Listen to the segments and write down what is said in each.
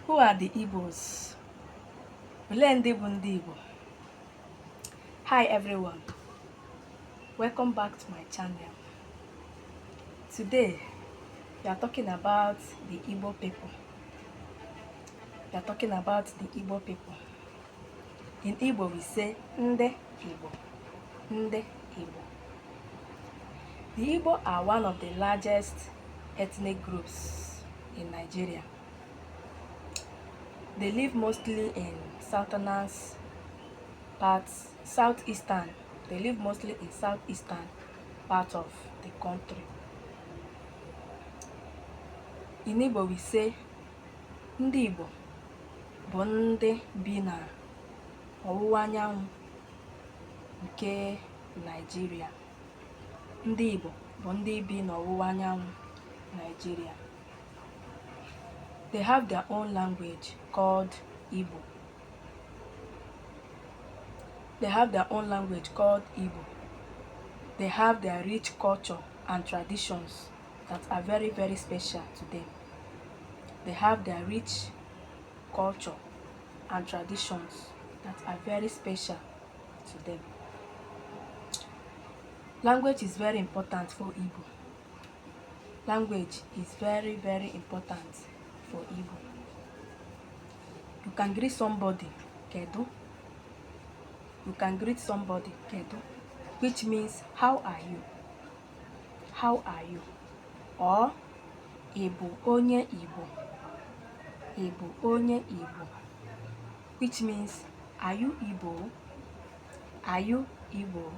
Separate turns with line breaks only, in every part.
Who are the Igbos? Olee ndị bụ ndị Igbo? Hi everyone, welcome back to my channel. Today we are talking about the Igbo people. We are talking about the Igbo people. In Igbo we say Nde Igbo. Nde Igbo. The Igbo are one of the largest ethnic groups in Nigeria. They live mostly in southeastern. They live mostly in southeastern part of the country. In Igbo we say ndị Igbo bụ ndị bi na ọwụwa anyanwụ nke Nigeria. Ndị Igbo bụ ndị bi na ọwụwa anyanwụ Nigeria. They have their own language called Igbo. They have their own language called Igbo. They have their rich culture and traditions that are very, very special to them. They have their rich culture and traditions that are very special to them. Language is very important for Igbo. Language is very, very important for Igbo. You can greet somebody, Kedu. You can greet somebody, Kedu, which means how are you? How are you? Or Igbo onye Igbo. Igbo onye Igbo, which means are you Igbo? Are you Igbo?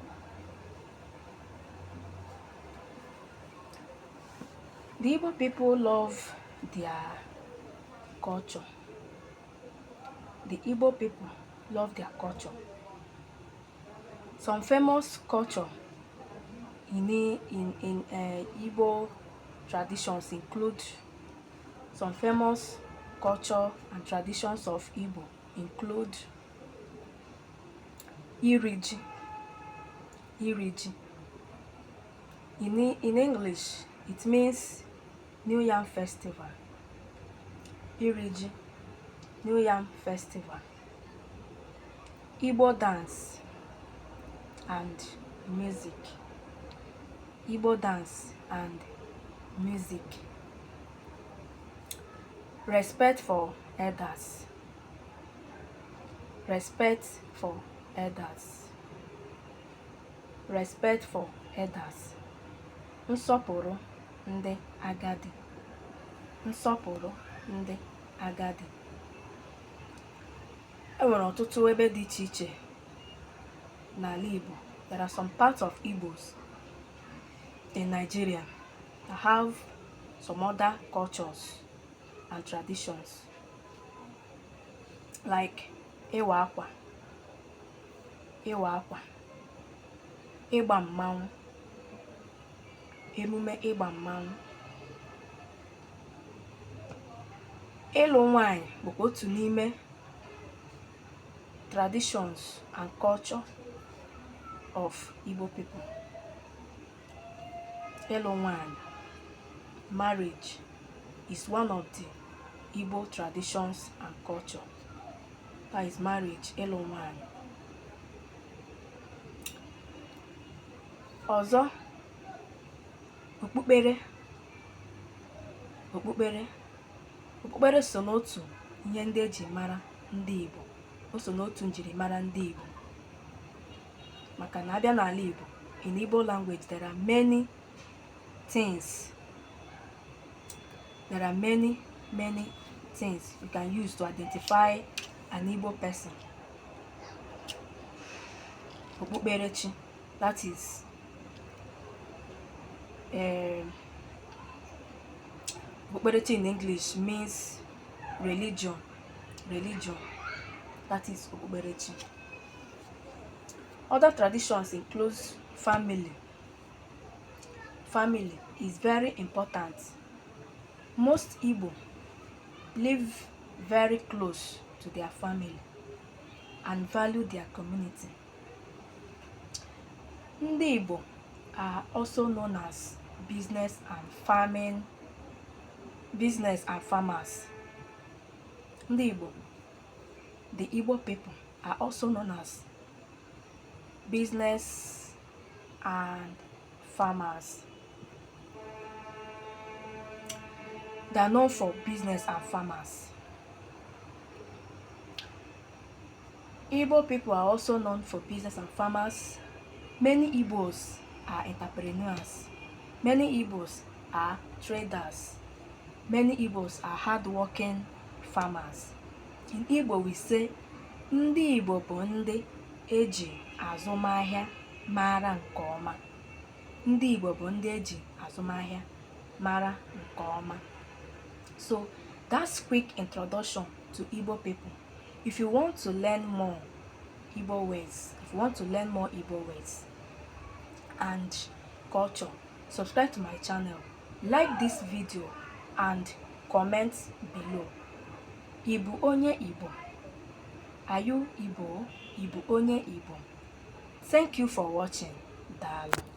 The Igbo people love their culture. The Igbo people love their culture. Some famous culture in Igbo traditions include some famous culture and traditions of Igbo include Iri Ji. Iri Ji. In English, it means New Yam Festival. Iri Ji, New Yam Festival. Igbo dance and music. Igbo dance and music. Respect for elders. Respect for elders. Respect for elders. Nsọpụrụ ndị agadi. Nsọpụrụ ndị agadi. Enwere ọtụtụ ebe dị iche iche n'ala Igbo. There are some parts of Igbos in Nigeria that have some other cultures and traditions, like Iwa Akwa, Iwa Akwa, Ịgba Mmanwu, emume Ịgba Mmanwu. Ịlụ nwanyị bụkwa otu n'ime traditions and culture of Igbo people. Ịlụ nwanyị, marriage, is one of the Igbo traditions and culture. That is marriage, ịlụ nwanyị. Ọzọ, okpukpere. Okpukpere so n'otu ihe ndị eji mara ndị Igbo. O so n'otu njirimara ndị Igbo. Maka na abịa n'ala Igbo, in Igbo language there are many things. There are many things you can use to identify an Igbo person. Okpukperechi, that is Okpukperechi in English means religion. That is Okpukperechi. Other traditions include family. Family is very important. Most Igbo live very close to their family and value their community. Ndị Igbo are also known as business and farmers. Ndị Igbo, the Igbo people, are also known as business and farmers. They are known for business and farmers. Igbo people are also known for business and farmers. Many Igbos are entrepreneurs. Many Igbos are traders. Many Igbos are hardworking farmers. In Igbo we say, ndị Igbo bụ ndị eji azụmahịa mara nke ọma. Ndị Igbo bụ ndị eji azụmahịa mara nke ọma. So that's quick introduction to Igbo people. If you want to learn more Igbo words, and culture, subscribe to my channel, like this video, and comment below. Ibu onye Igbo? Are you Igbo? Ibu onye Igbo? Thank you for watching. Daalụ.